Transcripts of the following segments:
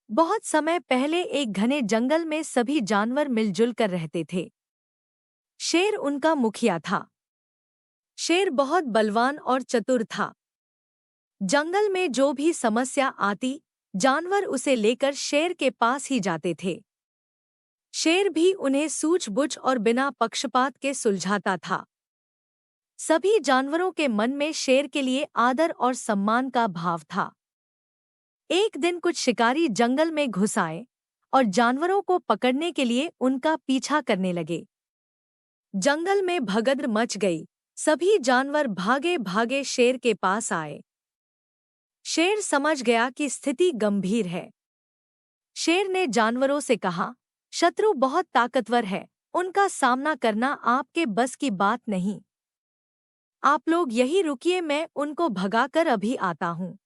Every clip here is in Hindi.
बहुत समय पहले एक घने जंगल में सभी जानवर मिलजुल कर रहते थे। शेर उनका मुखिया था। शेर बहुत बलवान और चतुर था। जंगल में जो भी समस्या आती, जानवर उसे लेकर शेर के पास ही जाते थे। शेर भी उन्हें सूझबूझ और बिना पक्षपात के सुलझाता था। सभी जानवरों के मन में शेर के लिए आदर और सम्मान का भाव था। एक दिन कुछ शिकारी जंगल में घुस आए और जानवरों को पकड़ने के लिए उनका पीछा करने लगे। जंगल में भगदड़ मच गई। सभी जानवर भागे भागे शेर के पास आए। शेर समझ गया कि स्थिति गंभीर है। शेर ने जानवरों से कहा, शत्रु बहुत ताकतवर है, उनका सामना करना आपके बस की बात नहीं। आप लोग यहीं रुकिए, मैं उनको भगाकर अभी आता हूँ।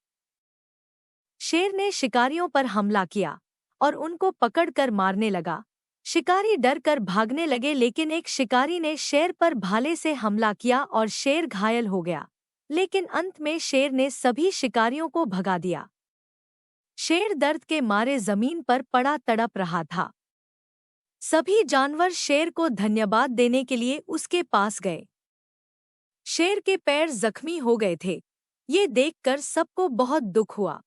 शेर ने शिकारियों पर हमला किया और उनको पकड़कर मारने लगा। शिकारी डर कर भागने लगे, लेकिन एक शिकारी ने शेर पर भाले से हमला किया और शेर घायल हो गया। लेकिन अंत में शेर ने सभी शिकारियों को भगा दिया। शेर दर्द के मारे जमीन पर पड़ा तड़प रहा था। सभी जानवर शेर को धन्यवाद देने के लिए उसके पास गए। शेर के पैर जख्मी हो गए थे। ये देखकर सबको बहुत दुख हुआ।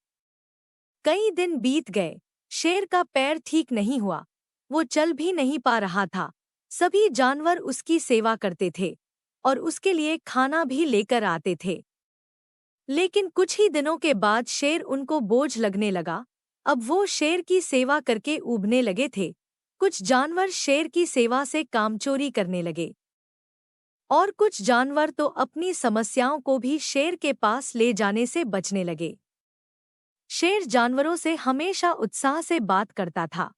कई दिन बीत गए, शेर का पैर ठीक नहीं हुआ, वो चल भी नहीं पा रहा था। सभी जानवर उसकी सेवा करते थे और उसके लिए खाना भी लेकर आते थे। लेकिन कुछ ही दिनों के बाद शेर उनको बोझ लगने लगा। अब वो शेर की सेवा करके ऊबने लगे थे। कुछ जानवर शेर की सेवा से कामचोरी करने लगे और कुछ जानवर तो अपनी समस्याओं को भी शेर के पास ले जाने से बचने लगे। शेर जानवरों से हमेशा उत्साह से बात करता था।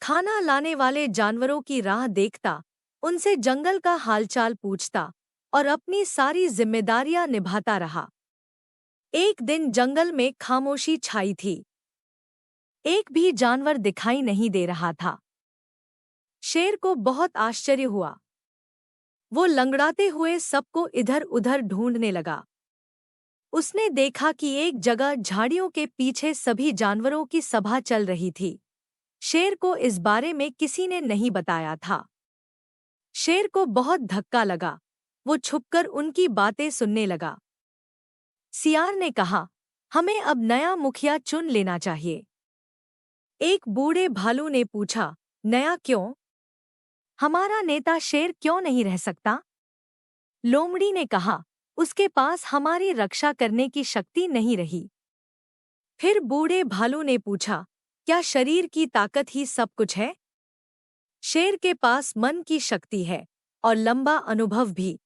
खाना लाने वाले जानवरों की राह देखता, उनसे जंगल का हालचाल पूछता और अपनी सारी जिम्मेदारियां निभाता रहा। एक दिन जंगल में खामोशी छाई थी। एक भी जानवर दिखाई नहीं दे रहा था। शेर को बहुत आश्चर्य हुआ। वो लंगड़ाते हुए सबको इधर उधर ढूंढने लगा। उसने देखा कि एक जगह झाड़ियों के पीछे सभी जानवरों की सभा चल रही थी। शेर को इस बारे में किसी ने नहीं बताया था। शेर को बहुत धक्का लगा। वो छुपकर उनकी बातें सुनने लगा। सियार ने कहा, हमें अब नया मुखिया चुन लेना चाहिए। एक बूढ़े भालू ने पूछा, नया क्यों? हमारा नेता शेर क्यों नहीं रह सकता? लोमड़ी ने कहा, उसके पास हमारी रक्षा करने की शक्ति नहीं रही। फिर बूढ़े भालू ने पूछा, क्या शरीर की ताकत ही सब कुछ है? शेर के पास मन की शक्ति है और लंबा अनुभव भी।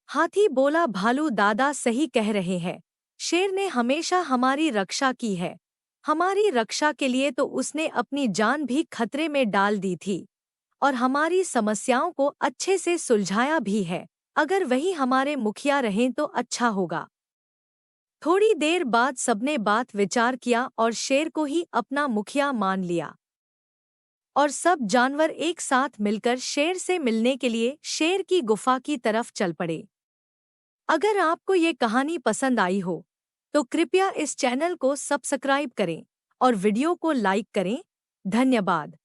हाथी बोला, भालू दादा सही कह रहे हैं। शेर ने हमेशा हमारी रक्षा की है। हमारी रक्षा के लिए तो उसने अपनी जान भी खतरे में डाल दी थी और हमारी समस्याओं को अच्छे से सुलझाया भी है। अगर वही हमारे मुखिया रहें तो अच्छा होगा। थोड़ी देर बाद सबने बात विचार किया और शेर को ही अपना मुखिया मान लिया और सब जानवर एक साथ मिलकर शेर से मिलने के लिए शेर की गुफा की तरफ चल पड़े। अगर आपको ये कहानी पसंद आई हो तो कृपया इस चैनल को सब्सक्राइब करें और वीडियो को लाइक करें। धन्यवाद।